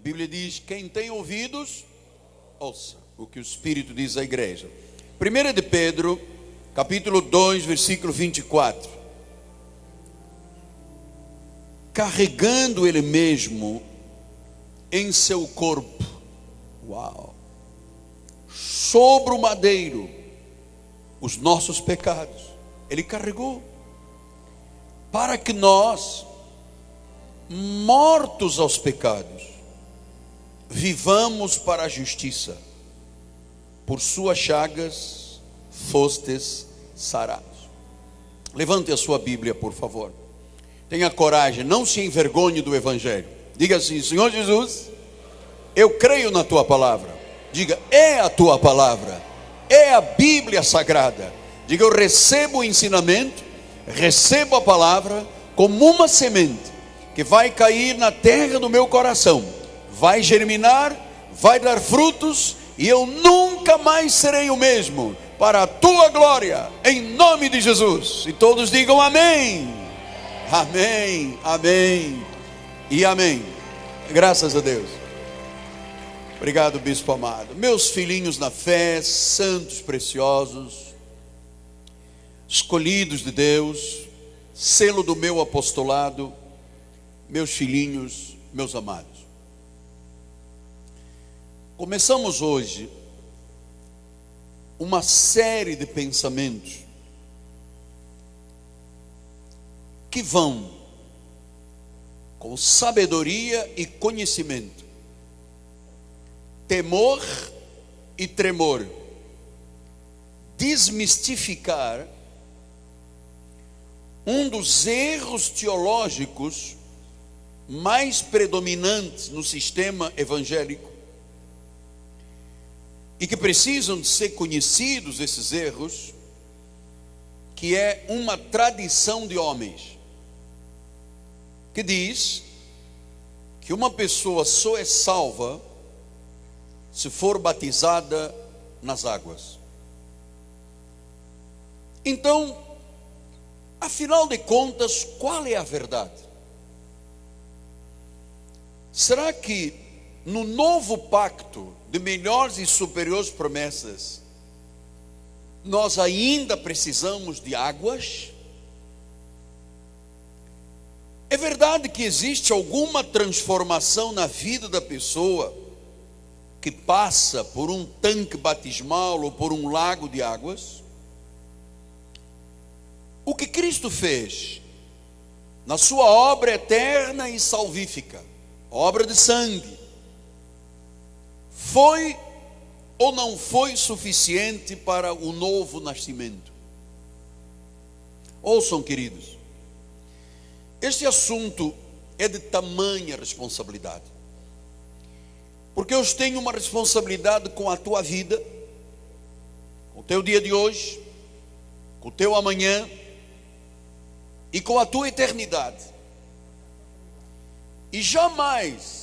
A Bíblia diz: quem tem ouvidos, ouça o que o Espírito diz à igreja. 1 de Pedro, capítulo 2, versículo 24. Carregando ele mesmo em seu corpo, sobre o madeiro, os nossos pecados, ele carregou, para que nós, mortos aos pecados, vivamos para a justiça. Por suas chagas fostes sarados. Levante a sua Bíblia, por favor. Tenha coragem, não se envergonhe do Evangelho. Diga assim: Senhor Jesus, eu creio na tua palavra. Diga: é a tua palavra, é a Bíblia Sagrada. Diga: eu recebo o ensinamento, recebo a palavra como uma semente que vai cair na terra do meu coração, vai germinar, vai dar frutos, e eu nunca mais serei o mesmo, para a tua glória, em nome de Jesus. E todos digam amém, amém, amém e amém. Graças a Deus. Obrigado, bispo amado. Meus filhinhos na fé, santos preciosos, escolhidos de Deus, selo do meu apostolado, meus filhinhos, meus amados. Começamos hoje uma série de pensamentos que vão com sabedoria e conhecimento, temor e tremor, desmistificar um dos erros teológicos mais predominantes no sistema evangélico, e que precisam de ser conhecidos esses erros, que é uma tradição de homens, que diz que uma pessoa só é salva se for batizada nas águas. Então, afinal de contas, qual é a verdade? Será que no novo pacto de melhores e superiores promessas, nós ainda precisamos de águas? É verdade que existe alguma transformação na vida da pessoa que passa por um tanque batismal ou por um lago de águas? O que Cristo fez na sua obra eterna e salvífica, obra de sangue, foi ou não foi suficiente para o novo nascimento? Ouçam, queridos, este assunto é de tamanha responsabilidade, porque eu tenho uma responsabilidade com a tua vida, com o teu dia de hoje, com o teu amanhã e com a tua eternidade. E jamais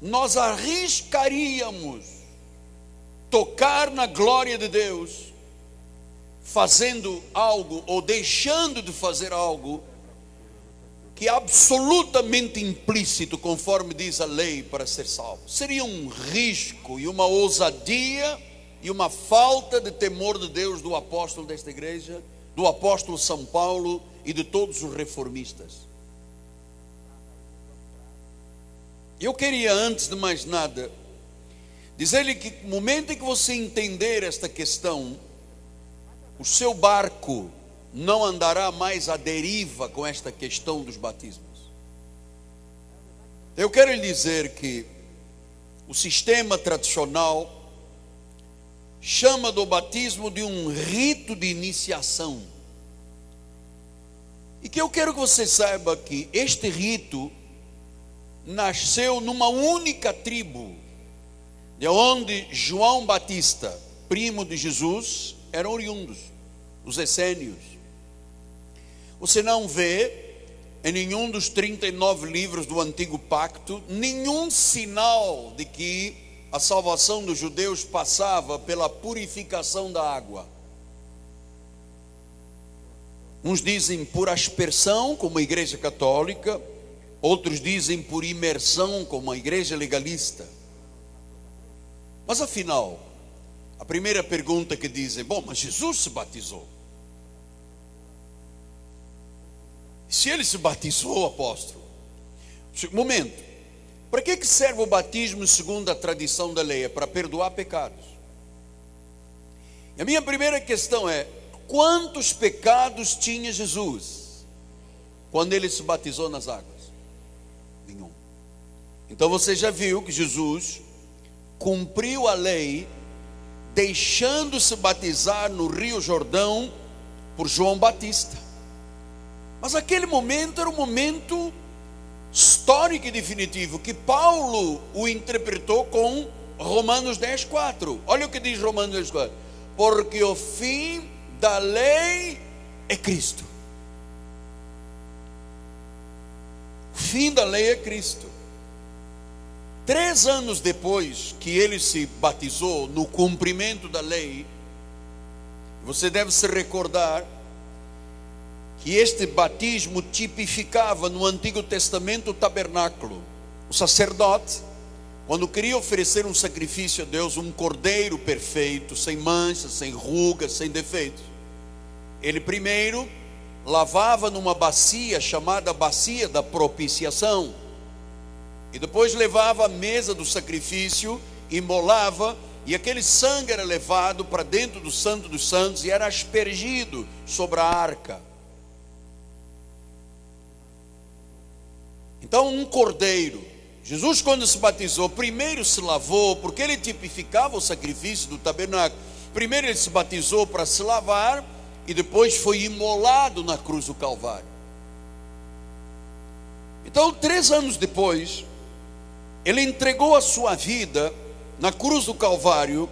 nós arriscaríamos tocar na glória de Deus fazendo algo ou deixando de fazer algo que é absolutamente implícito, conforme diz a lei, para ser salvo. Seria um risco e uma ousadia e uma falta de temor de Deus do apóstolo desta igreja, do apóstolo São Paulo e de todos os reformistas. Eu queria, antes de mais nada, dizer-lhe que no momento em que você entender esta questão, o seu barco não andará mais à deriva com esta questão dos batismos. Eu quero lhe dizer que o sistema tradicional chama do batismo de um rito de iniciação. E que eu quero que você saiba que este rito nasceu numa única tribo, de onde João Batista, primo de Jesus, eram oriundos, os essênios. Você não vê em nenhum dos 39 livros do Antigo Pacto nenhum sinal de que a salvação dos judeus passava pela purificação da água. Uns dizem por aspersão, como a Igreja Católica. outros dizem por imersão, como a igreja legalista. Mas afinal, a primeira pergunta que dizem: bom, mas Jesus se batizou. Se ele se batizou, apóstolo, momento, para que serve o batismo segundo a tradição da lei? É para perdoar pecados. E a minha primeira questão é: quantos pecados tinha Jesus quando ele se batizou nas águas? Nenhum. Então você já viu que Jesus cumpriu a lei deixando-se batizar no Rio Jordão por João Batista. Mas aquele momento era um momento histórico e definitivo, que Paulo o interpretou com Romanos 10:4. Olha o que diz Romanos 10:4: porque o fim da lei é Cristo. O fim da lei é Cristo. 3 anos depois que ele se batizou no cumprimento da lei, você deve se recordar que este batismo tipificava no Antigo Testamento o tabernáculo. O sacerdote, quando queria oferecer um sacrifício a Deus, um cordeiro perfeito, sem manchas, sem rugas, sem defeitos, ele primeiro lavava numa bacia chamada bacia da propiciação, e depois levava à mesa do sacrifício, imolava, e aquele sangue era levado para dentro do Santo dos Santos e era aspergido sobre a arca. Então, um cordeiro. Jesus, quando se batizou, primeiro se lavou, porque ele tipificava o sacrifício do tabernáculo. Primeiro ele se batizou para se lavar, e depois foi imolado na cruz do Calvário. Então, 3 anos depois, ele entregou a sua vida na cruz do Calvário,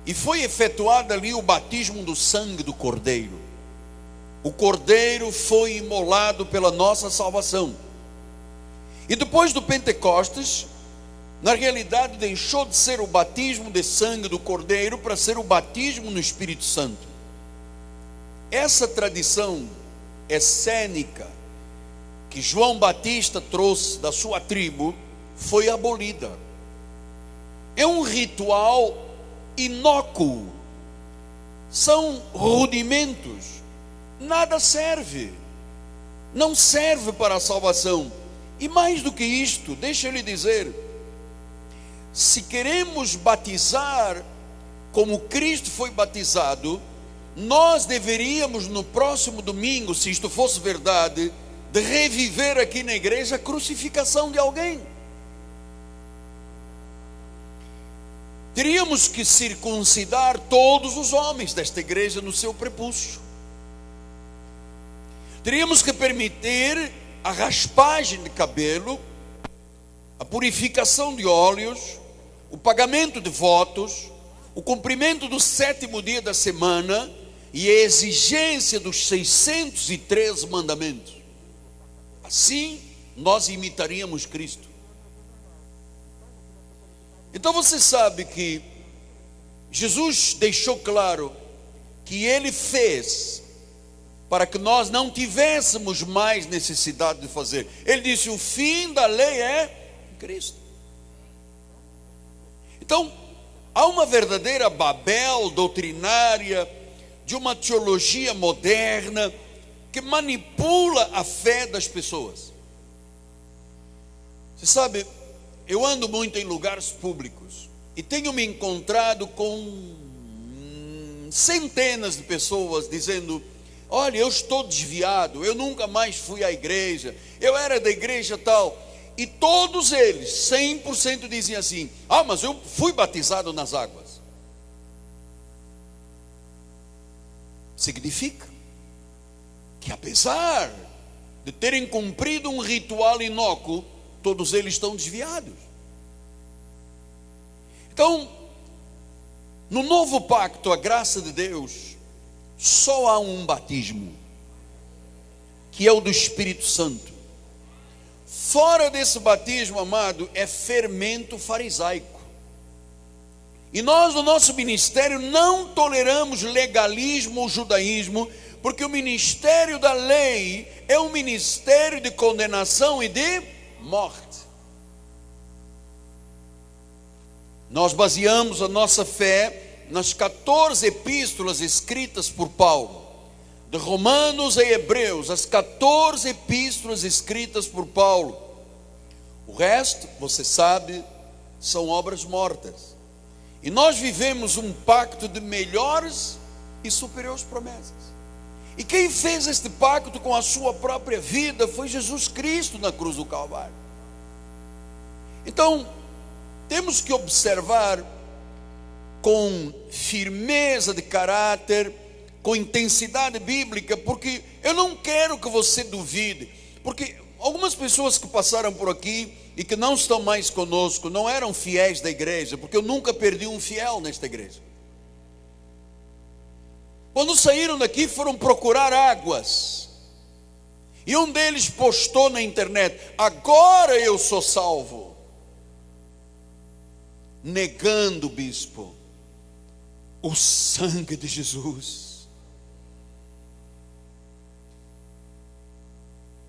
e foi efetuado ali o batismo do sangue do cordeiro. O cordeiro foi imolado pela nossa salvação. E depois do Pentecostes, na realidade deixou de ser o batismo de sangue do Cordeiro para ser o batismo no Espírito Santo. Essa tradição essênica que João Batista trouxe da sua tribo foi abolida. É um ritual inócuo, são rudimentos, nada serve, não serve para a salvação. E mais do que isto, deixa eu lhe dizer, se queremos batizar como Cristo foi batizado, nós deveríamos no próximo domingo, se isto fosse verdade, de reviver aqui na igreja a crucificação de alguém. Teríamos que circuncidar todos os homens desta igreja no seu prepúcio. Teríamos que permitir a raspagem de cabelo, a purificação de óleos, o pagamento de votos, o cumprimento do 7º dia da semana e a exigência dos 613 mandamentos. Assim nós imitaríamos Cristo. Então você sabe que Jesus deixou claro que ele fez para que nós não tivéssemos mais necessidade de fazer. Ele disse: o fim da lei é Cristo. Então, há uma verdadeira Babel doutrinária, de uma teologia moderna, que manipula a fé das pessoas. Você sabe, eu ando muito em lugares públicos, e tenho me encontrado com centenas de pessoas dizendo: olha, eu estou desviado, eu nunca mais fui à igreja, eu era da igreja tal. E todos eles, 100% dizem assim: ah, mas eu fui batizado nas águas. Significa que apesar de terem cumprido um ritual inócuo, todos eles estão desviados. Então, no novo pacto, a graça de Deus, só há um batismo, que é o do Espírito Santo. Fora desse batismo, amado, é fermento farisaico. E nós, no nosso ministério, não toleramos legalismo ou judaísmo, Porque o ministério da lei é um ministério de condenação e de morte. Nós baseamos a nossa fé nas 14 epístolas escritas por Paulo, de Romanos a Hebreus, as 14 epístolas escritas por Paulo. O resto, você sabe, são obras mortas. E nós vivemos um pacto de melhores e superiores promessas. E quem fez este pacto com a sua própria vida foi Jesus Cristo na cruz do Calvário. Então, temos que observar com firmeza de caráter, com intensidade bíblica, porque eu não quero que você duvide, porque algumas pessoas que passaram por aqui e que não estão mais conosco, não eram fiéis da igreja, porque eu nunca perdi um fiel nesta igreja. Quando saíram daqui, foram procurar águas, e um deles postou na internet: agora eu sou salvo, negando, bispo, o sangue de Jesus,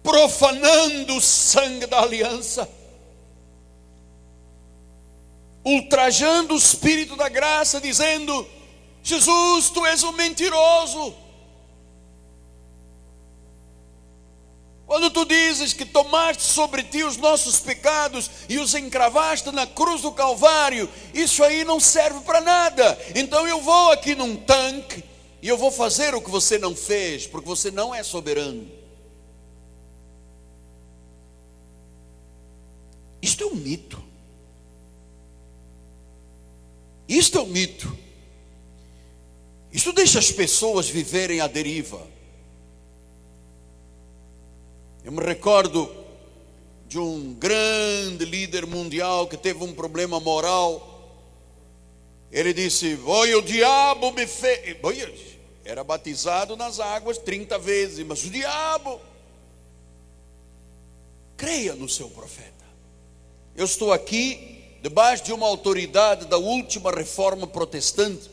profanando o sangue da aliança, ultrajando o Espírito da graça, dizendo: Jesus, tu és um mentiroso. Quando tu dizes que tomaste sobre ti os nossos pecados e os encravaste na cruz do Calvário, isso aí não serve para nada. Então eu vou aqui num tanque e eu vou fazer o que você não fez, porque você não é soberano. Isto é um mito. Isto é um mito. Isto deixa as pessoas viverem à deriva. Eu me recordo de um grande líder mundial que teve um problema moral. Ele disse: "Oi, o diabo me fez." Era batizado nas águas 30 vezes, mas o diabo. Creia no seu profeta. Eu estou aqui debaixo de uma autoridade da última reforma protestante,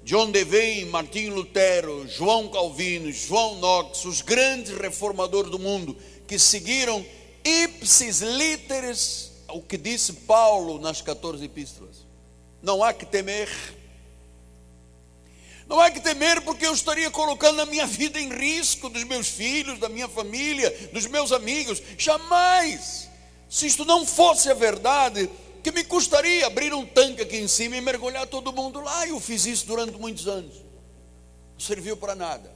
de onde vem Martinho Lutero, João Calvino, João Knox, os grandes reformadores do mundo, que seguiram ipsis literis o que disse Paulo nas 14 epístolas. Não há que temer. Não há que temer, porque eu estaria colocando a minha vida em risco, dos meus filhos, da minha família, dos meus amigos. Jamais. Se isto não fosse a verdade, que me custaria abrir um tanque aqui em cima e mergulhar todo mundo lá? Eu fiz isso durante muitos anos, não serviu para nada.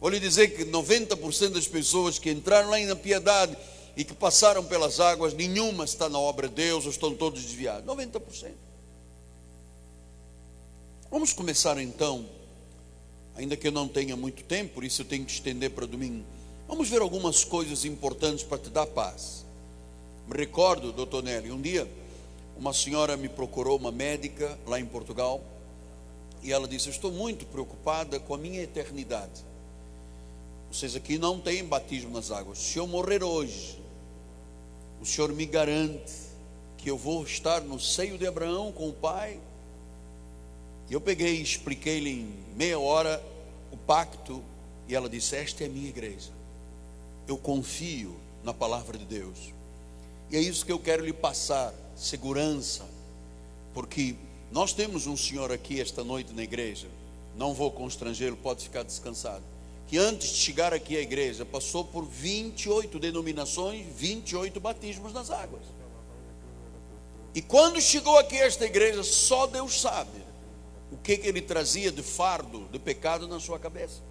Vou lhe dizer que 90% das pessoas que entraram lá na Piedade e que passaram pelas águas, nenhuma está na obra de Deus, ou estão todos desviados. 90%. Vamos começar então, ainda que eu não tenha muito tempo, por isso eu tenho que estender para domingo. Vamos ver algumas coisas importantes para te dar paz. Me recordo, doutor Nelly, um dia uma senhora me procurou, uma médica lá em Portugal, e ela disse: "Eu estou muito preocupada com a minha eternidade. Vocês aqui não têm batismo nas águas. Se eu morrer hoje, o senhor me garante que eu vou estar no seio de Abraão com o Pai?" E eu peguei e expliquei-lhe em meia hora o pacto, e ela disse: "Esta é a minha igreja, eu confio na palavra de Deus." E é isso que eu quero lhe passar, segurança, porque nós temos um senhor aqui esta noite na igreja, não vou constrangê-lo, pode ficar descansado, que antes de chegar aqui à igreja, passou por 28 denominações, 28 batismos nas águas. E quando chegou aqui a esta igreja, só Deus sabe o que ele trazia de fardo, de pecado na sua cabeça.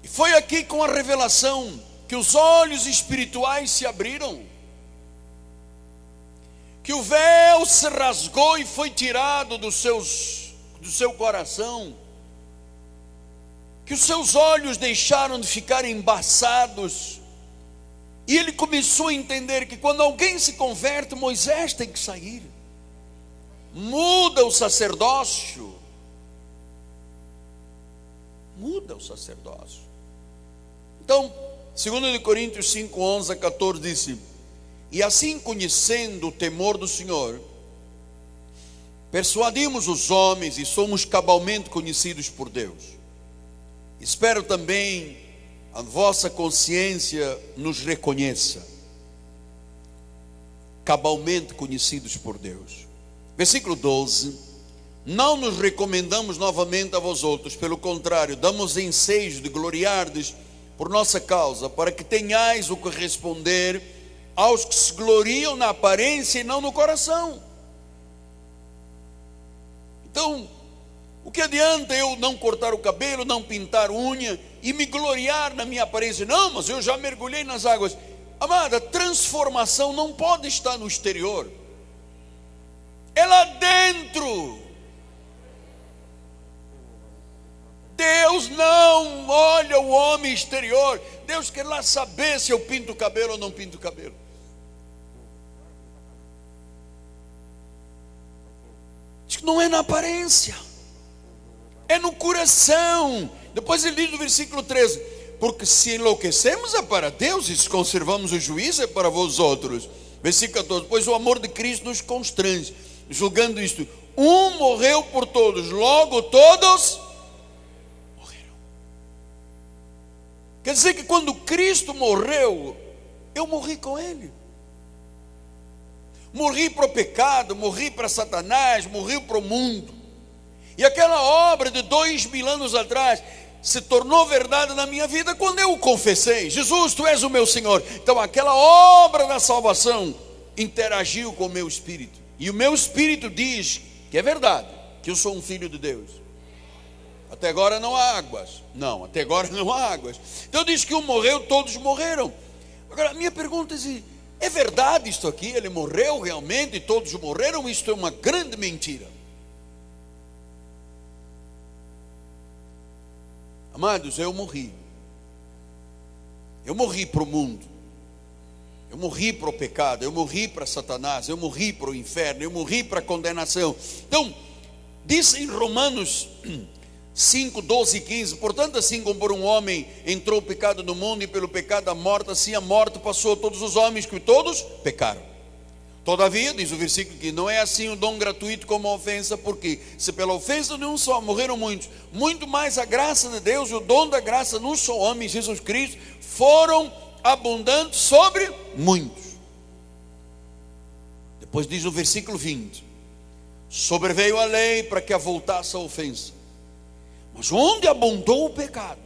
E foi aqui com a revelação que os olhos espirituais se abriram, que o véu se rasgou e foi tirado do seu coração, que os seus olhos deixaram de ficar embaçados, e ele começou a entender que quando alguém se converte, Moisés tem que sair, muda o sacerdócio, muda o sacerdócio. Então, 2 Coríntios 5, 11 a 14 disse: "E assim, conhecendo o temor do Senhor, persuadimos os homens e somos cabalmente conhecidos por Deus. Espero também a vossa consciência nos reconheça, cabalmente conhecidos por Deus. Versículo 12: não nos recomendamos novamente a vós outros, pelo contrário, damos ensejo de gloriardes por nossa causa, para que tenhais o que responder aos que se gloriam na aparência e não no coração. Então, o que adianta eu não cortar o cabelo, não pintar unha e me gloriar na minha aparência? Não, mas eu já mergulhei nas águas. Amada, transformação não pode estar no exterior, é lá dentro. Deus não olha o homem exterior. Deus quer lá saber se eu pinto o cabelo ou não pinto o cabelo. Diz que não é na aparência, é no coração. Depois ele diz no versículo 13: porque se enlouquecemos é para Deus, e se conservamos o juízo é para vós outros. Versículo 14: pois o amor de Cristo nos constrange, julgando isto: um morreu por todos, logo todos morreram. Quer dizer que quando Cristo morreu, eu morri com Ele. Morri para o pecado, morri para Satanás, morri para o mundo. E aquela obra de 2000 anos atrás se tornou verdade na minha vida quando eu o confessei: Jesus, Tu és o meu Senhor. Então aquela obra da salvação interagiu com o meu espírito, e o meu espírito diz que é verdade, que eu sou um filho de Deus. Até agora não há águas. Não, até agora não há águas. Então diz que um morreu, todos morreram. Agora a minha pergunta é verdade isto aqui? Ele morreu realmente e todos morreram? Isto é uma grande mentira. Amados, eu morri para o mundo, eu morri para o pecado, eu morri para Satanás, eu morri para o inferno, eu morri para a condenação. Então, diz em Romanos 5, 12 e 15: portanto, assim como por um homem entrou o pecado no mundo, e pelo pecado a morte, assim a morte passou a todos os homens, que todos pecaram. Todavia, diz o versículo, que não é assim o dom gratuito como a ofensa, porque se pela ofensa de um só morreram muitos, muito mais a graça de Deus e o dom da graça num só homem, Jesus Cristo, foram abundantes sobre muitos. Depois diz o versículo 20: sobreveio a lei para que avultasse a ofensa, mas onde abundou o pecado?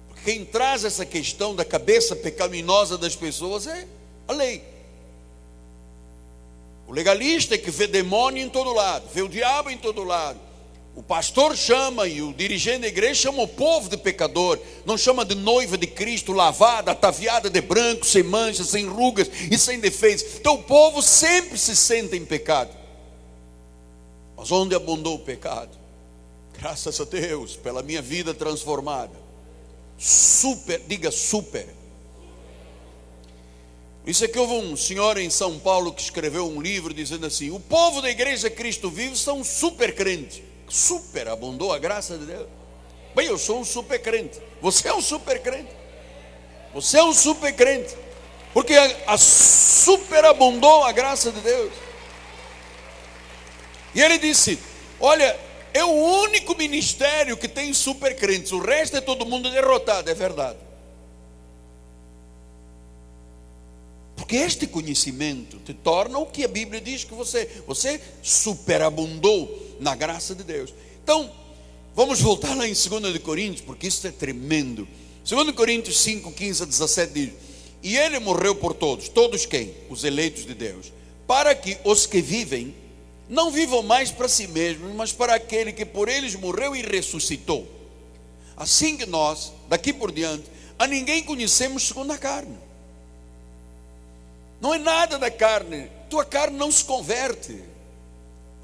Porque quem traz essa questão da cabeça pecaminosa das pessoas é a lei. O legalista é que vê demônio em todo lado, vê o diabo em todo lado. O pastor chama, e o dirigente da igreja chama o povo de pecador, não chama de noiva de Cristo, lavada, ataviada de branco, sem manchas, sem rugas e sem defeitos. Então o povo sempre se sente em pecado. Mas onde abundou o pecado? Graças a Deus pela minha vida transformada. Diga super. Isso é que houve um senhor em São Paulo que escreveu um livro dizendo assim: o povo da igreja Cristo Vivo são super crentes. Super abundou a graça de Deus. Bem, eu sou um super crente. Você é um super crente. Você é um super crente, porque a superabundou a graça de Deus. E ele disse: olha, é o único ministério que tem super crentes, o resto é todo mundo derrotado. É verdade. Porque este conhecimento te torna o que a Bíblia diz que você superabundou na graça de Deus. Então, vamos voltar lá em 2 de Coríntios, porque isso é tremendo. 2 Coríntios 5, 15 a 17 diz: e ele morreu por todos. Todos quem? Os eleitos de Deus. Para que os que vivem não vivam mais para si mesmos, mas para aquele que por eles morreu e ressuscitou. Assim que nós, daqui por diante, a ninguém conhecemos segundo a carne. Não é nada da carne. Tua carne não se converte. O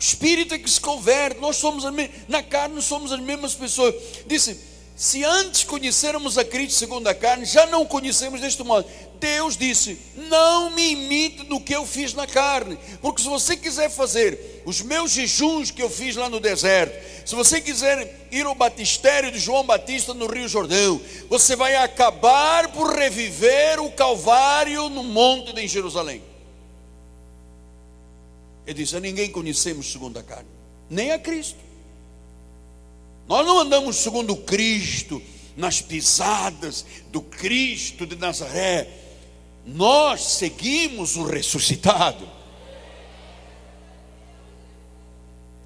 Espírito é que se converte. Nós somos na carne somos as mesmas pessoas. Disse: se antes conhecermos a Cristo segundo a carne, já não conhecemos deste modo. Deus disse: não me imite no que eu fiz na carne. Porque se você quiser fazer os meus jejuns que eu fiz lá no deserto, se você quiser ir ao batistério de João Batista no Rio Jordão, você vai acabar por reviver o Calvário no monte de Jerusalém. Ele disse: a ninguém conhecemos segundo a carne, nem a Cristo. Nós não andamos segundo Cristo, nas pisadas do Cristo de Nazaré. Nós seguimos o ressuscitado,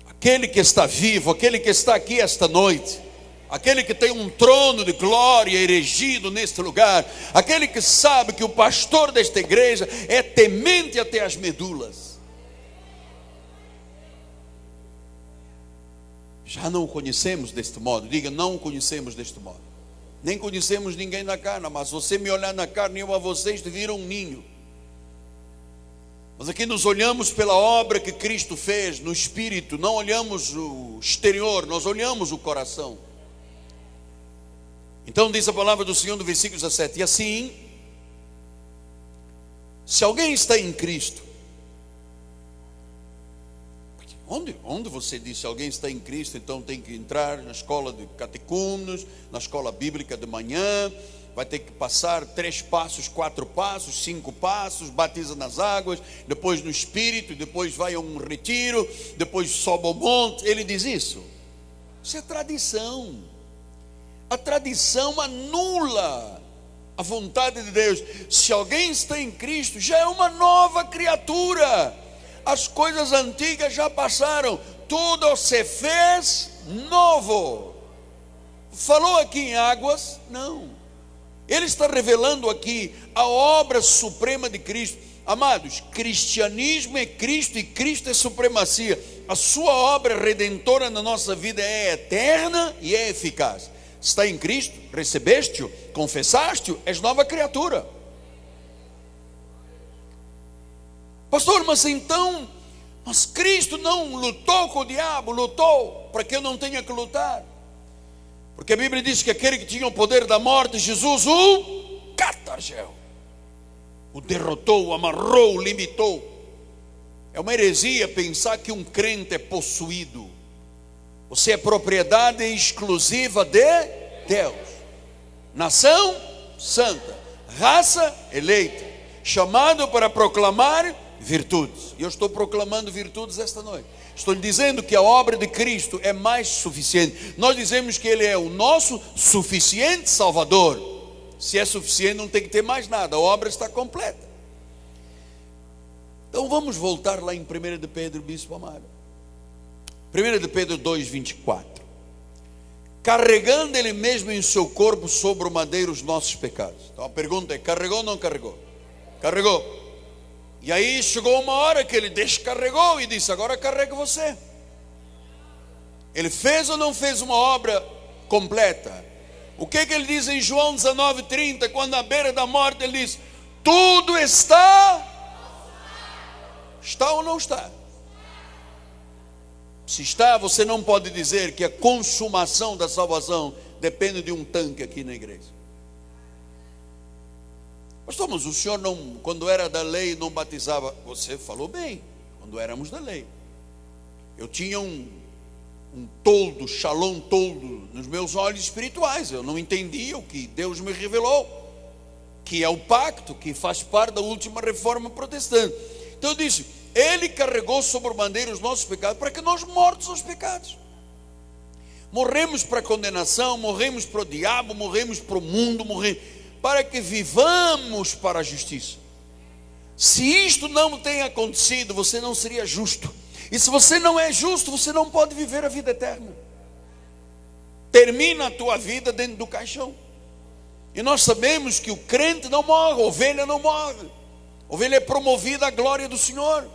aquele que está vivo, aquele que está aqui esta noite, aquele que tem um trono de glória erigido neste lugar, aquele que sabe que o pastor desta igreja é temente até as medulas. Já não o conhecemos deste modo. Diga: não o conhecemos deste modo. Nem conhecemos ninguém na carne, mas você me olhar na carne, eu a vocês te viram um ninho. Mas aqui nos olhamos pela obra que Cristo fez no Espírito, não olhamos o exterior, nós olhamos o coração. Então diz a palavra do Senhor no versículo 17: e assim, se alguém está em Cristo, onde você diz se alguém está em Cristo, então tem que entrar na escola de catecúmenos, na escola bíblica de manhã, vai ter que passar 3 passos, 4 passos, 5 passos, batiza nas águas, depois no Espírito, depois vai a um retiro, depois sobe ao monte. Ele diz isso. Isso é tradição. A tradição anula a vontade de Deus. Se alguém está em Cristo, já é uma nova criatura. As coisas antigas já passaram, tudo se fez novo. Falou aqui em águas? Não. Ele está revelando aqui a obra suprema de Cristo. Amados, cristianismo é Cristo e Cristo é supremacia. A sua obra redentora na nossa vida é eterna e é eficaz. Está em Cristo, recebeste-o, confessaste-o, és nova criatura. Pastor, mas então, Cristo não lutou com o diabo? Lutou, para que eu não tenha que lutar. Porque a Bíblia diz que aquele que tinha o poder da morte, Jesus o catargeu, o derrotou, o amarrou, o limitou. É uma heresia pensar que um crente é possuído. Você é propriedade exclusiva de Deus, nação santa, raça eleita, chamado para proclamar virtudes. E eu estou proclamando virtudes esta noite. Estou lhe dizendo que a obra de Cristo é mais suficiente. Nós dizemos que Ele é o nosso suficiente Salvador. Se é suficiente, não tem que ter mais nada, a obra está completa. Então vamos voltar lá em 1 de Pedro, bispo amado. 1 de Pedro 2:24. Carregando Ele mesmo em seu corpo sobre o madeiro os nossos pecados. Então a pergunta é: carregou ou não carregou? Carregou. E aí chegou uma hora que Ele descarregou e disse: agora carrega você. Ele fez ou não fez uma obra completa? O que Ele diz em João 19:30, quando à beira da morte Ele diz: tudo está ou não está? Se está, você não pode dizer que a consumação da salvação depende de um tanque aqui na igreja. Pastor, mas o senhor não, quando era da lei, não batizava? Você falou bem, quando éramos da lei. Eu tinha um toldo, shalom toldo nos meus olhos espirituais. Eu não entendia o que Deus me revelou, que é o pacto, que faz parte da última reforma protestante. Então eu disse: Ele carregou sobre o madeiro os nossos pecados, para que nós, mortos aos pecados, morremos para a condenação, morremos para o diabo, morremos para o mundo, para que vivamos para a justiça. Se isto não tem acontecido, você não seria justo. E se você não é justo, você não pode viver a vida eterna. Termina a tua vida dentro do caixão. E nós sabemos que o crente não morre, a ovelha não morre. A ovelha é promovida à glória do Senhor.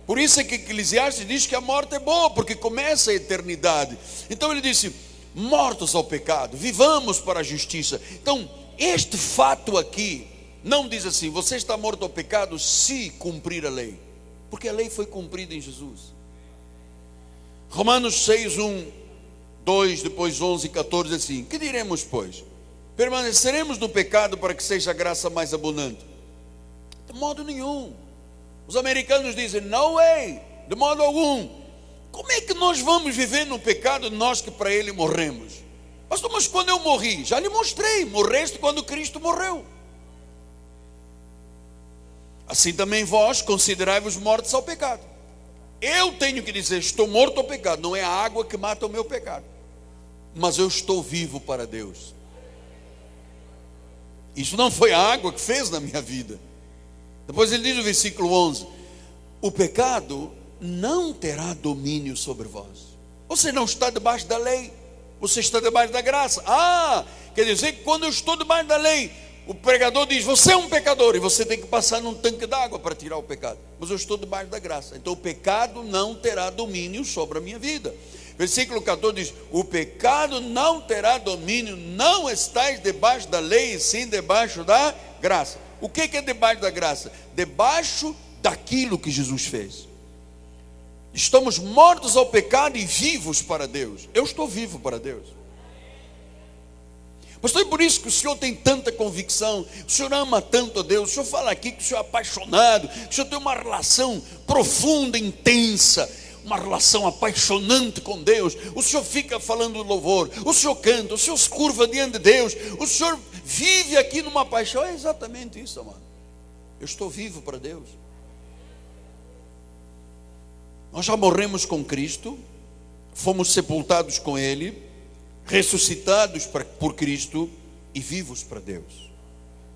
Por isso é que Eclesiastes diz que a morte é boa, porque começa a eternidade. Então ele disse: mortos ao pecado, vivamos para a justiça. Então este fato aqui não diz assim: você está morto ao pecado se cumprir a lei, porque a lei foi cumprida em Jesus. Romanos 6:1, 2, depois 11 e 14 assim: que diremos, pois? Permaneceremos no pecado para que seja a graça mais abundante? De modo nenhum. Os americanos dizem: no way, de modo algum. Como é que nós vamos viver no pecado, nós que para Ele morremos? Pastor, mas quando eu morri? Já lhe mostrei, morreste quando Cristo morreu. Assim também vós considerai-vos mortos ao pecado. Eu tenho que dizer, estou morto ao pecado. Não é a água que mata o meu pecado, mas eu estou vivo para Deus. Isso não foi a água que fez na minha vida. Depois ele diz no versículo 11: o pecado não terá domínio sobre vós. Você não está debaixo da lei, você está debaixo da graça. Quer dizer que quando eu estou debaixo da lei, o pregador diz, você é um pecador, e você tem que passar num tanque d'água para tirar o pecado. Mas eu estou debaixo da graça, então o pecado não terá domínio sobre a minha vida. Versículo 14 diz, o pecado não terá domínio, não estais debaixo da lei, e sim debaixo da graça. O que é debaixo da graça? Debaixo daquilo que Jesus fez. Estamos mortos ao pecado e vivos para Deus. Eu estou vivo para Deus. Pastor, é por isso que o senhor tem tanta convicção, o senhor ama tanto a Deus, o senhor fala aqui que o senhor é apaixonado, que o senhor tem uma relação profunda, intensa, uma relação apaixonante com Deus. O senhor fica falando louvor, o senhor canta, o senhor se curva diante de Deus, o senhor vive aqui numa paixão. É exatamente isso, amado. Eu estou vivo para Deus. Nós já morremos com Cristo, fomos sepultados com Ele, ressuscitados por Cristo e vivos para Deus.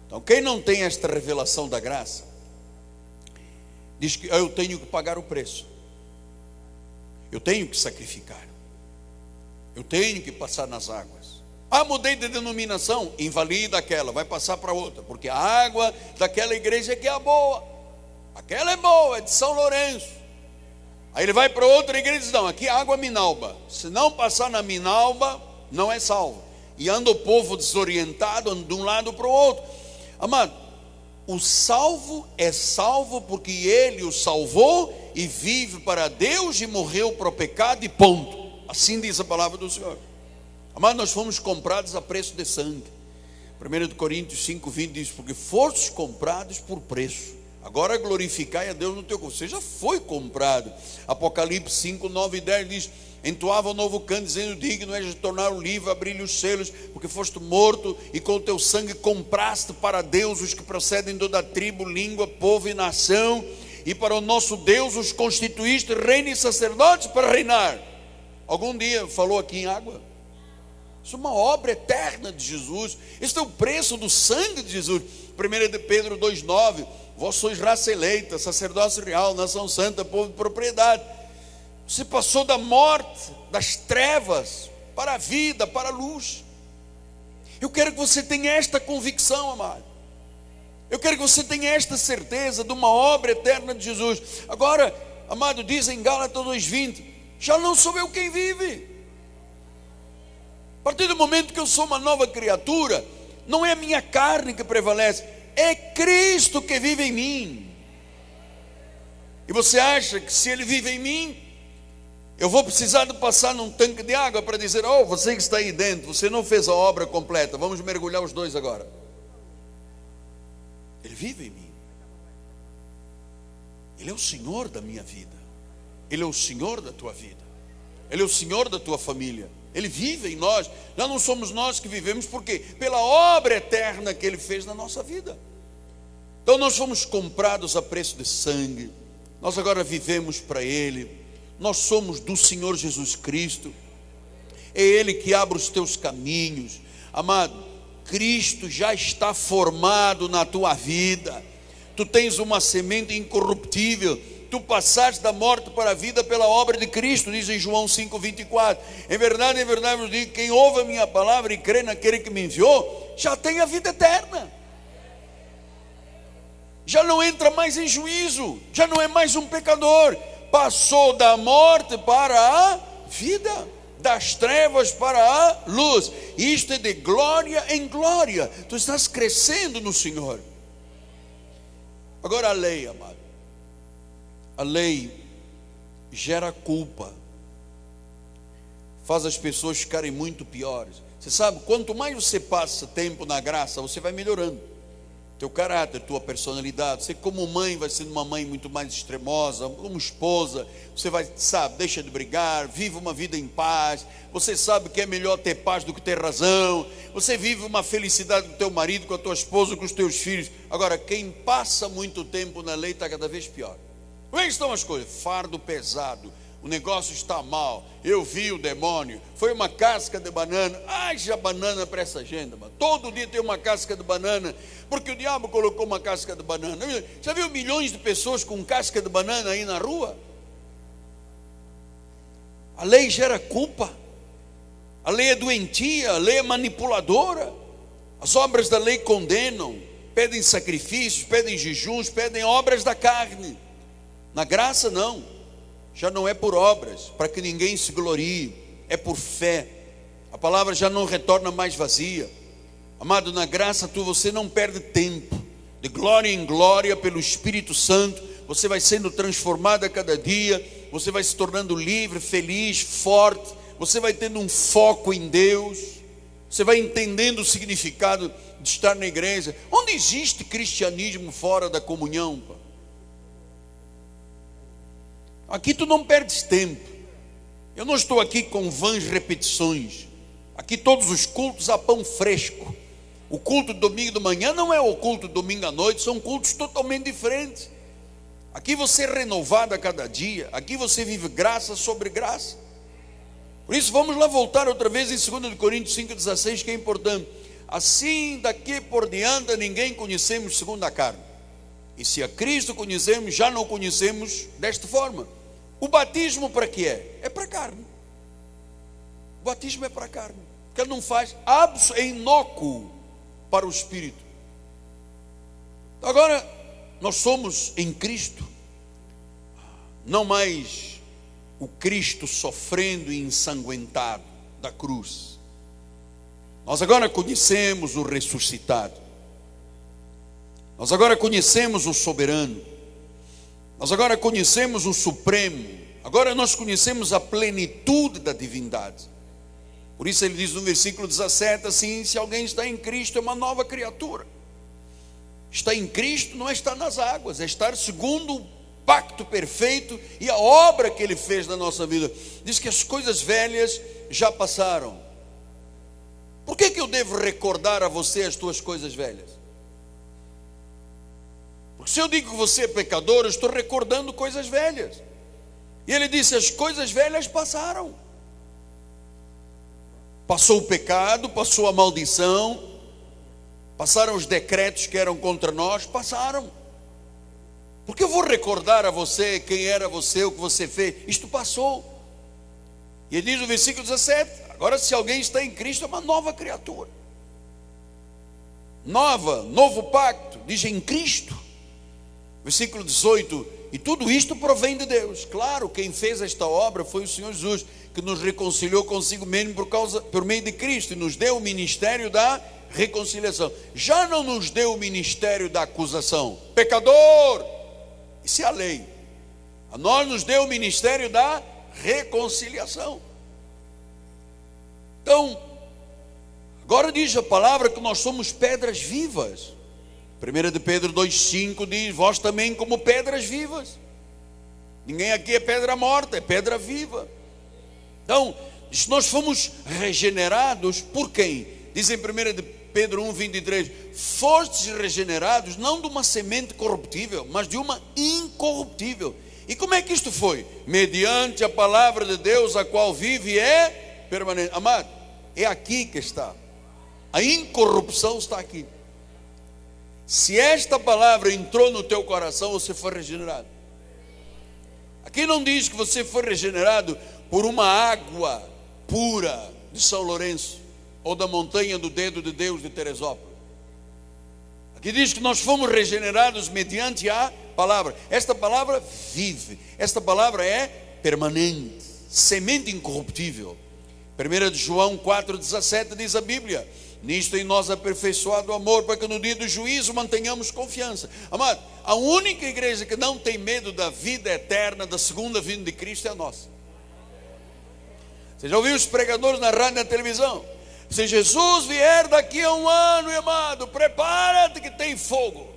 Então quem não tem esta revelação da graça, diz que eu tenho que pagar o preço, eu tenho que sacrificar, eu tenho que passar nas águas. Mudei de denominação, invalida aquela, vai passar para outra, porque a água daquela igreja é que é a boa, aquela é boa, é de São Lourenço. Aí ele vai para outra igreja e diz, não, aqui é água Minalba, se não passar na Minalba, não é salvo. E anda o povo desorientado, anda de um lado para o outro. Amado, o salvo é salvo porque ele o salvou e vive para Deus e morreu para o pecado e ponto. Assim diz a palavra do Senhor. Amado, nós fomos comprados a preço de sangue. 1 Coríntios 5:20 diz, porque fostes comprados por preço. Agora glorificai a Deus no teu corpo. Você já foi comprado. Apocalipse 5, 9 e 10 diz, entoava um novo canto, dizendo, digno és de tornar o livro, abrir-lhe os selos, porque foste morto, e com o teu sangue compraste para Deus os que procedem de toda a tribo, língua, povo e nação, e para o nosso Deus os constituíste reino e sacerdotes para reinar. Algum dia falou aqui em água? Isso é uma obra eterna de Jesus. Este é o preço do sangue de Jesus. 1 de Pedro 2,9, vós sois raça eleita, sacerdócio real, nação santa, povo de propriedade. Você passou da morte, das trevas, para a vida, para a luz. Eu quero que você tenha esta convicção, amado. Eu quero que você tenha esta certeza de uma obra eterna de Jesus. Agora, amado, diz em Gálatas 2:20, já não sou eu quem vive. A partir do momento que eu sou uma nova criatura, não é a minha carne que prevalece, é Cristo que vive em mim. E você acha que se Ele vive em mim, eu vou precisar de passar num tanque de água para dizer, você que está aí dentro, você não fez a obra completa, vamos mergulhar os dois agora. Ele vive em mim. Ele é o Senhor da minha vida. Ele é o Senhor da tua vida. Ele é o Senhor da tua família. Ele vive em nós. Já não somos nós que vivemos, porque pela obra eterna que Ele fez na nossa vida. Então nós fomos comprados a preço de sangue. Nós agora vivemos para Ele. Nós somos do Senhor Jesus Cristo. É Ele que abre os teus caminhos. Amado, Cristo já está formado na tua vida. Tu tens uma semente incorruptível. Tu passaste da morte para a vida pela obra de Cristo, diz em João 5:24. Em verdade, eu digo, quem ouve a minha palavra e crê naquele que me enviou, já tem a vida eterna. Já não entra mais em juízo, já não é mais um pecador. Passou da morte para a vida, das trevas para a luz. Isto é de glória em glória. Tu estás crescendo no Senhor. Agora a lei, amado. A lei gera culpa, faz as pessoas ficarem muito piores. Você sabe, quanto mais você passa tempo na graça, você vai melhorando. teu caráter, tua personalidade. Você como mãe vai sendo uma mãe muito mais extremosa, como esposa, você vai, sabe, deixa de brigar, vive uma vida em paz. Você sabe que é melhor ter paz do que ter razão. Você vive uma felicidade com o teu marido, com a tua esposa, com os teus filhos. Agora, quem passa muito tempo na lei está cada vez pior. Como é que estão as coisas? Fardo pesado. O negócio está mal, eu vi o demônio, foi uma casca de banana. Haja banana para essa agenda, mano. Todo dia tem uma casca de banana, porque o diabo colocou uma casca de banana. Já viu milhões de pessoas com casca de banana aí na rua? A lei gera culpa, a lei é doentia, a lei é manipuladora. As obras da lei condenam, pedem sacrifícios, pedem jejuns, pedem obras da carne. Na graça não. Já não é por obras, para que ninguém se glorie, é por fé. A palavra já não retorna mais vazia. Amado, na graça você não perde tempo. De glória em glória pelo Espírito Santo, você vai sendo transformado a cada dia, você vai se tornando livre, feliz, forte, você vai tendo um foco em Deus, você vai entendendo o significado de estar na igreja. Onde existe cristianismo fora da comunhão, pá? Aqui tu não perdes tempo. Eu não estou aqui com vãs repetições. Aqui todos os cultos há pão fresco. O culto de domingo de manhã não é o culto de domingo à noite, são cultos totalmente diferentes. Aqui você é renovado a cada dia. Aqui você vive graça sobre graça. Por isso vamos lá voltar outra vez em 2 Coríntios 5,16, que é importante. Assim daqui por diante ninguém conhecemos segundo a carne. E se a Cristo conhecemos, já não conhecemos desta forma. O batismo para que é? É para a carne. O batismo é para a carne. Porque ele não faz, é inócuo para o Espírito. Agora, nós somos em Cristo, não mais o Cristo sofrendo e ensanguentado da cruz. Nós agora conhecemos o ressuscitado. Nós agora conhecemos o soberano. Nós agora conhecemos o supremo. Agora nós conhecemos a plenitude da divindade. Por isso ele diz no versículo 17 assim: se alguém está em Cristo é uma nova criatura. Está em Cristo não é estar nas águas, é estar segundo o pacto perfeito e a obra que ele fez na nossa vida. Diz que as coisas velhas já passaram. Por que eu devo recordar a você as tuas coisas velhas? Porque se eu digo que você é pecador, eu estou recordando coisas velhas. E ele disse: as coisas velhas passaram. Passou o pecado, passou a maldição, passaram os decretos que eram contra nós, passaram. Porque eu vou recordar a você quem era você, o que você fez. Isto passou. E ele diz no versículo 17: agora se alguém está em Cristo é uma nova criatura. Novo pacto, diz em Cristo. Versículo 18: e tudo isto provém de Deus. Claro, quem fez esta obra foi o Senhor Jesus, que nos reconciliou consigo mesmo por meio de Cristo, e nos deu o ministério da reconciliação. Já não nos deu o ministério da acusação. Pecador, isso é a lei. A nós nos deu o ministério da reconciliação. Então, agora diz a palavra que nós somos pedras vivas. 1 de Pedro 2,5 diz: vós também como pedras vivas. Ninguém aqui é pedra morta, é pedra viva. Então, se nós fomos regenerados por quem? Diz em 1 de Pedro 1,23: fostes regenerados não de uma semente corruptível, mas de uma incorruptível. E como é que isto foi? Mediante a palavra de Deus, a qual vive e é permanente. Amado, é aqui que está. A incorrupção está aqui. Se esta palavra entrou no teu coração, você foi regenerado. Aqui não diz que você foi regenerado por uma água pura de São Lourenço ou da montanha do dedo de Deus de Teresópolis. Aqui diz que nós fomos regenerados mediante a palavra. Esta palavra vive, esta palavra é permanente, semente incorruptível. 1 de João 4,17 diz a Bíblia: nisto em nós aperfeiçoado o amor, para que no dia do juízo mantenhamos confiança. Amado, a única igreja que não tem medo da vida eterna, da segunda vinda de Cristo, é a nossa. Você já ouviu os pregadores na rádio e na televisão? Se Jesus vier daqui a um ano, amado, prepara-te que tem fogo.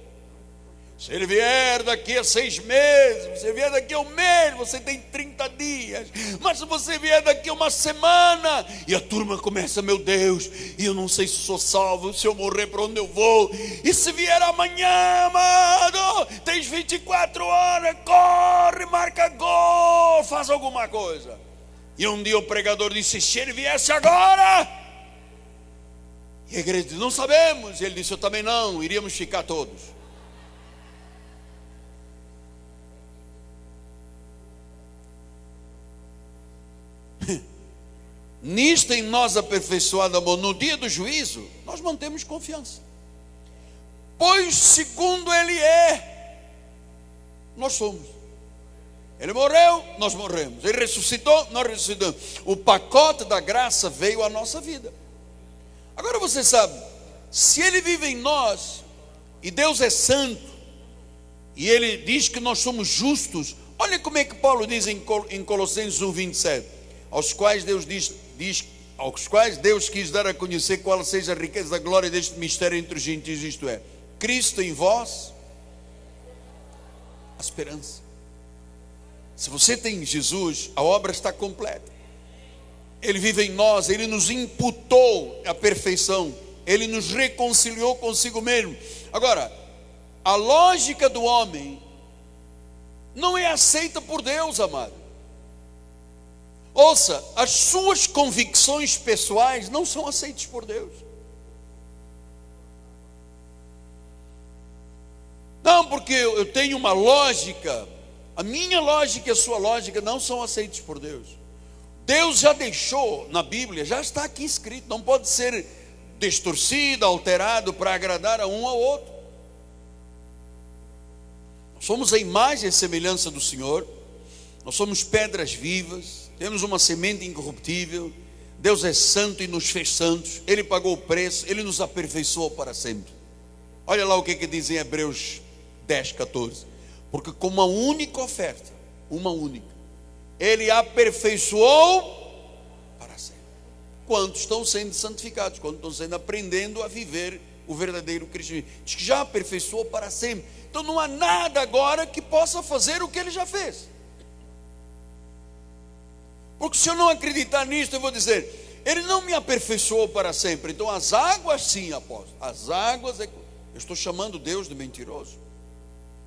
Se ele vier daqui a 6 meses, se vier daqui a um mês, você tem 30 dias. Mas se você vier daqui a uma semana, e a turma começa, meu Deus, e eu não sei se sou salvo, se eu morrer, para onde eu vou? E se vier amanhã, amado, tens 24 horas, corre, marca gol, faz alguma coisa. E um dia o pregador disse, se ele viesse agora? E a igreja disse, não sabemos. E ele disse, eu também não, iríamos ficar todos. Nisto em nós aperfeiçoado amor, no dia do juízo, nós mantemos confiança. Pois segundo Ele é, nós somos. Ele morreu, nós morremos. Ele ressuscitou, nós ressuscitamos. O pacote da graça veio à nossa vida. Agora você sabe, se Ele vive em nós, e Deus é santo, e Ele diz que nós somos justos, olha como é que Paulo diz em Colossenses 1:27, aos quais Deus quis dar a conhecer qual seja a riqueza da glória deste mistério entre os gentios, isto é, Cristo em vós, a esperança. Se você tem Jesus, a obra está completa. Ele vive em nós, Ele nos imputou a perfeição, Ele nos reconciliou consigo mesmo. Agora, a lógica do homem não é aceita por Deus, amado. Ouça, as suas convicções pessoais não são aceitas por Deus. Não, porque eu tenho uma lógica, a minha lógica e a sua lógica não são aceitas por Deus. Deus já deixou na Bíblia, já está aqui escrito, não pode ser distorcido, alterado para agradar a um ao outro. Nós somos a imagem e semelhança do Senhor, nós somos pedras vivas, temos uma semente incorruptível. Deus é santo e nos fez santos. Ele pagou o preço, Ele nos aperfeiçoou para sempre. Olha lá o que diz em Hebreus 10:14. Porque com uma única oferta, uma única, Ele aperfeiçoou para sempre. Quantos estão sendo santificados? Quantos estão sendo aprendendo a viver o verdadeiro cristianismo? Diz que já aperfeiçoou para sempre. Então não há nada agora que possa fazer o que Ele já fez. Porque se eu não acreditar nisto, eu vou dizer, Ele não me aperfeiçoou para sempre. Então as águas sim, apóstolo. As águas, eu estou chamando Deus de mentiroso.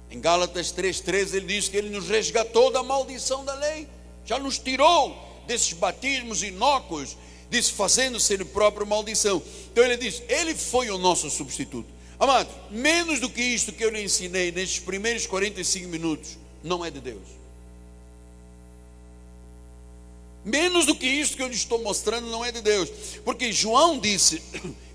Em Gálatas 3:13 ele diz que Ele nos resgatou da maldição da lei. Já nos tirou desses batismos inócuos, desfazendo-se Ele próprio maldição. Então ele diz, Ele foi o nosso substituto. Amado, menos do que isto que eu lhe ensinei nestes primeiros 45 minutos, não é de Deus. Menos do que isto que eu lhe estou mostrando não é de Deus. Porque João disse,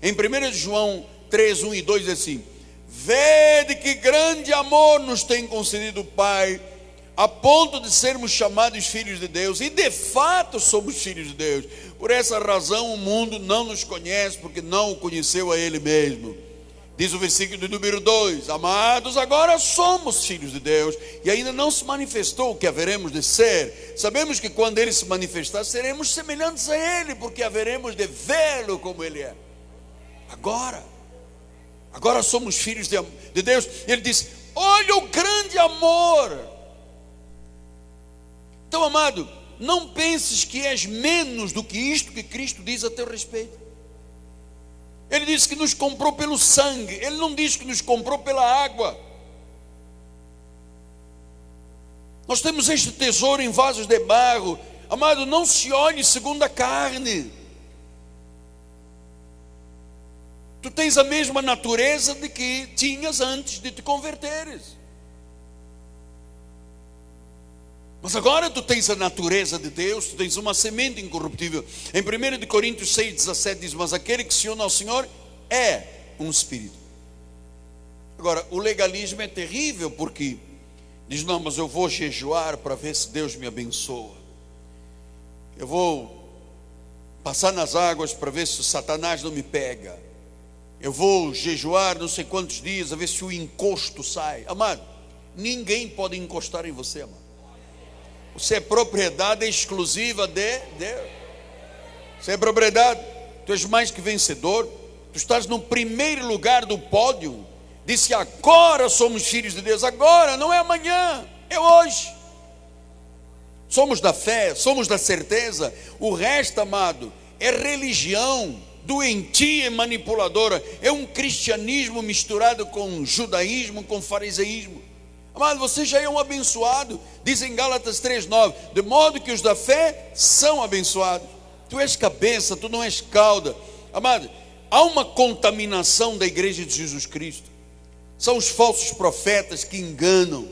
em 1 João 3:1 e 2 assim, vede que grande amor nos tem concedido o Pai, a ponto de sermos chamados filhos de Deus, e de fato somos filhos de Deus. Por essa razão o mundo não nos conhece, porque não o conheceu a Ele mesmo. Diz o versículo de número 2, amados, agora somos filhos de Deus, e ainda não se manifestou o que haveremos de ser. Sabemos que quando Ele se manifestar, seremos semelhantes a Ele, porque haveremos de vê-lo como Ele é. Agora somos filhos de Deus. Ele diz, olha o grande amor. Então, amado, não penses que és menos do que isto que Cristo diz a teu respeito. Ele diz que nos comprou pelo sangue. Ele não diz que nos comprou pela água. Nós temos este tesouro em vasos de barro. Amado, não se olhe segundo a carne. Tu tens a mesma natureza de que tinhas antes de te converteres. Mas agora tu tens a natureza de Deus, tu tens uma semente incorruptível. Em 1 Coríntios 6:17 diz, mas aquele que se une ao Senhor é um espírito. Agora, o legalismo é terrível, porque diz, não, mas eu vou jejuar para ver se Deus me abençoa. Eu vou passar nas águas para ver se o Satanás não me pega. Eu vou jejuar não sei quantos dias, a ver se o encosto sai. Amado, ninguém pode encostar em você, amado. Você é propriedade exclusiva de Deus. Você é propriedade. tu és mais que vencedor, tu estás no primeiro lugar do pódio. Disse: agora somos filhos de Deus, agora, não é amanhã, é hoje. Somos da fé, somos da certeza. O resto, amado, é religião doentia e manipuladora, é um cristianismo misturado com judaísmo, com fariseísmo. Amado, você já é um abençoado, diz em Gálatas 3:9, de modo que os da fé são abençoados. Tu és cabeça, tu não és cauda. Amado, há uma contaminação da igreja de Jesus Cristo. São os falsos profetas que enganam,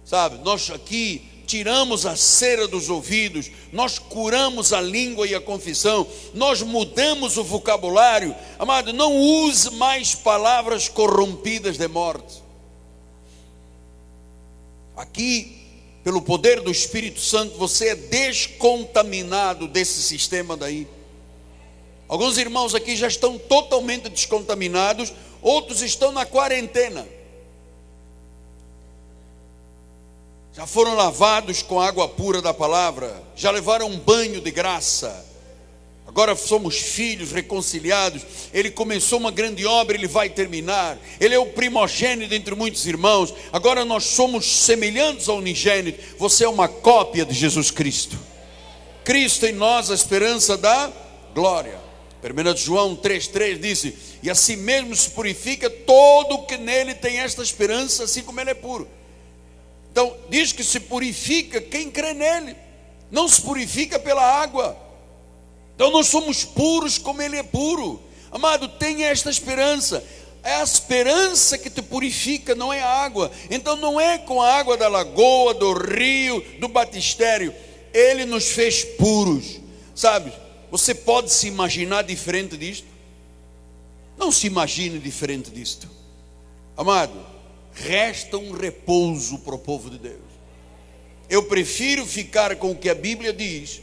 sabe? Nós aqui tiramos a cera dos ouvidos, nós curamos a língua e a confissão, nós mudamos o vocabulário. Amado, não use mais palavras corrompidas de morte. Aqui, pelo poder do Espírito Santo, você é descontaminado desse sistema daí. Alguns irmãos aqui já estão totalmente descontaminados, outros estão na quarentena. Já foram lavados com a água pura da palavra, já levaram um banho de graça. Agora somos filhos reconciliados. Ele começou uma grande obra, ele vai terminar. Ele é o primogênito entre muitos irmãos. Agora nós somos semelhantes ao unigênito. Você é uma cópia de Jesus Cristo. Cristo em nós, a esperança da glória. 1 João 3,3 disse: e assim mesmo se purifica todo o que nele tem esta esperança, assim como ele é puro. Então, diz que se purifica quem crê nele, não se purifica pela água. Então, nós somos puros como ele é puro. Amado, tenha esta esperança. É a esperança que te purifica, não é a água. Então, não é com a água da lagoa, do rio, do batistério. Ele nos fez puros, sabe? Você pode se imaginar diferente disto? Não se imagine diferente disto. Amado, resta um repouso para o povo de Deus. Eu prefiro ficar com o que a Bíblia diz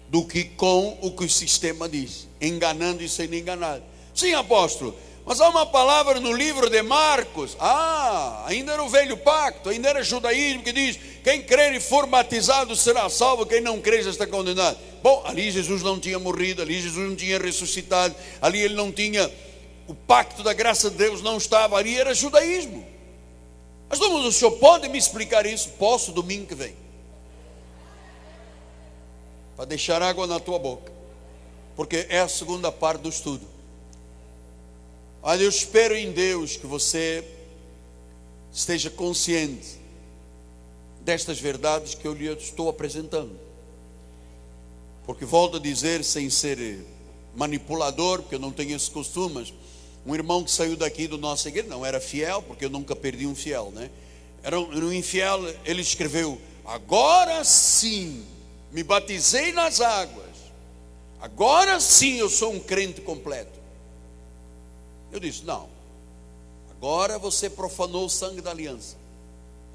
do que com o que o sistema diz, enganando e sendo enganado. Sim, apóstolo, mas há uma palavra no livro de Marcos, ainda era o velho pacto, ainda era judaísmo, que diz: quem crer e for batizado será salvo, quem não crer já está condenado. Bom, ali Jesus não tinha morrido, ali Jesus não tinha ressuscitado, ali ele não tinha, o pacto da graça de Deus não estava ali, era judaísmo. Mas o senhor pode me explicar isso? Posso, domingo que vem, para deixar água na tua boca, porque é a segunda parte do estudo. Olha, eu espero em Deus que você esteja consciente destas verdades que eu lhe estou apresentando, porque volto a dizer, sem ser manipulador, porque eu não tenho esse costume, mas um irmão que saiu daqui do nosso igreja, não era fiel, porque eu nunca perdi um fiel, né? Era um infiel, ele escreveu: agora sim, me batizei nas águas, agora sim eu sou um crente completo. Eu disse: não, agora você profanou o sangue da aliança,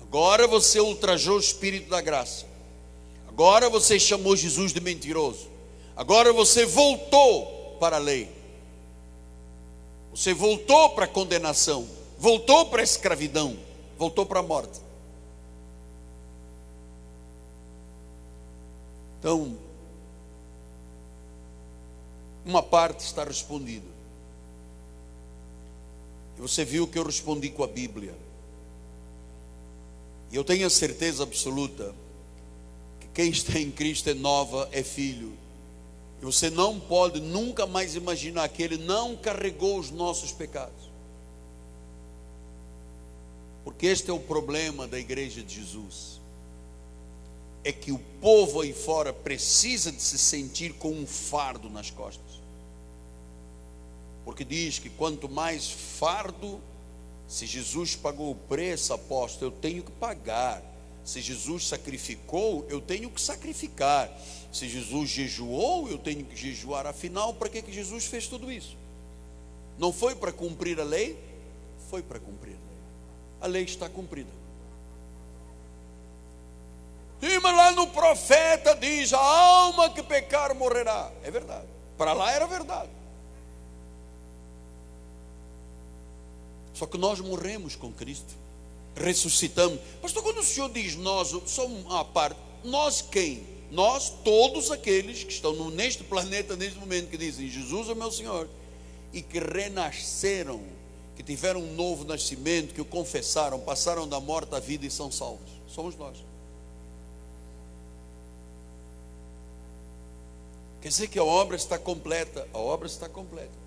agora você ultrajou o Espírito da graça, agora você chamou Jesus de mentiroso, agora você voltou para a lei. Você voltou para a condenação, voltou para a escravidão, voltou para a morte. Então, uma parte está respondida. E você viu que eu respondi com a Bíblia. E eu tenho a certeza absoluta que quem está em Cristo é nova, é filho. E você não pode nunca mais imaginar que Ele não carregou os nossos pecados. Porque este é o problema da igreja de Jesus. É que o povo aí fora precisa de se sentir com um fardo nas costas. Porque diz que quanto mais fardo, se Jesus pagou o preço, apóstolo, eu tenho que pagar. Se Jesus sacrificou, eu tenho que sacrificar. Se Jesus jejuou, eu tenho que jejuar. Afinal, para que Jesus fez tudo isso? Não foi para cumprir a lei? Foi para cumprir a lei. A lei está cumprida. Sim, mas lá no profeta diz: a alma que pecar morrerá. É verdade. Para lá era verdade. Só que nós morremos com Cristo, ressuscitamos. Pastor, quando o senhor diz nós, só uma parte, nós quem? nós, todos aqueles que estão neste planeta, neste momento, que dizem, Jesus é meu Senhor, e que renasceram, que tiveram um novo nascimento, que o confessaram, passaram da morte à vida e são salvos. Somos nós. Quer dizer que a obra está completa. A obra está completa.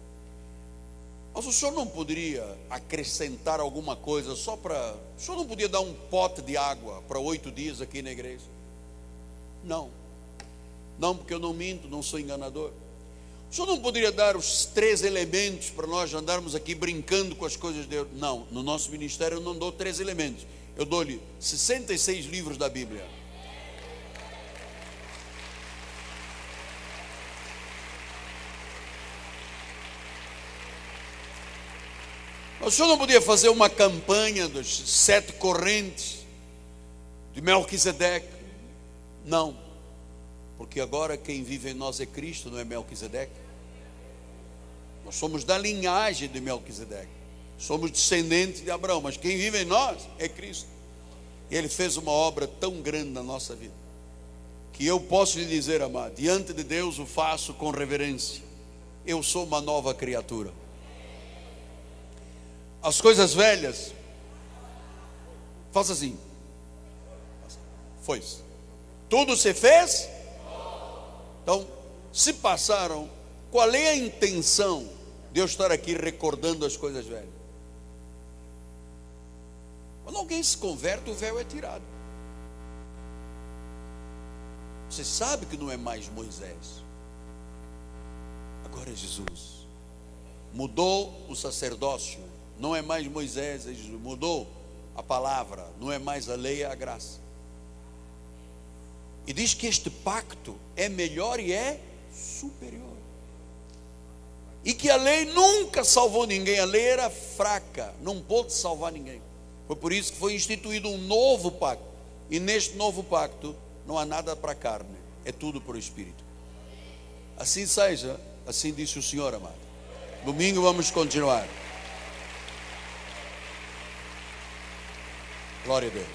Mas o senhor não poderia acrescentar alguma coisa só para... O senhor não podia dar um pote de água para 8 dias aqui na igreja? Não. Não, porque eu não minto, não sou enganador. O senhor não poderia dar os 3 elementos para nós andarmos aqui brincando com as coisas de Deus? Não, no nosso ministério eu não dou 3 elementos. Eu dou-lhe 66 livros da Bíblia. O senhor não podia fazer uma campanha dos 7 correntes de Melquisedeque? Não, porque agora quem vive em nós é Cristo, não é Melquisedeque. Nós somos da linhagem de Melquisedeque, somos descendentes de Abraão, mas quem vive em nós é Cristo. E Ele fez uma obra tão grande na nossa vida, que eu posso lhe dizer, amado, diante de Deus o faço com reverência. Eu sou uma nova criatura. As coisas velhas, faz assim, foi-se. Tudo se fez? Então, se passaram, qual é a intenção de eu estar aqui recordando as coisas velhas? Quando alguém se converte, o véu é tirado. Você sabe que não é mais Moisés, agora é Jesus. Mudou o sacerdócio. Não é mais Moisés, é Jesus. Mudou a palavra, não é mais a lei, é a graça. E diz que este pacto é melhor e é superior. E que a lei nunca salvou ninguém. A lei era fraca, não pôde salvar ninguém. Foi por isso que foi instituído um novo pacto. E neste novo pacto não há nada para a carne, é tudo para o Espírito. Assim seja, assim disse o Senhor, amado. Domingo vamos continuar. Glória a Deus.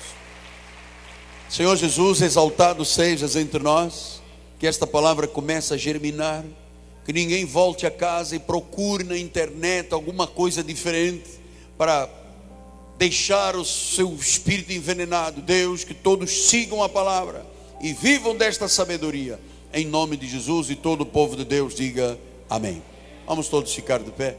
Senhor Jesus, exaltado sejas entre nós, que esta palavra comece a germinar, que ninguém volte a casa e procure na internet alguma coisa diferente para deixar o seu espírito envenenado. Deus, que todos sigam a palavra e vivam desta sabedoria, em nome de Jesus, e todo o povo de Deus diga amém. Vamos todos ficar de pé.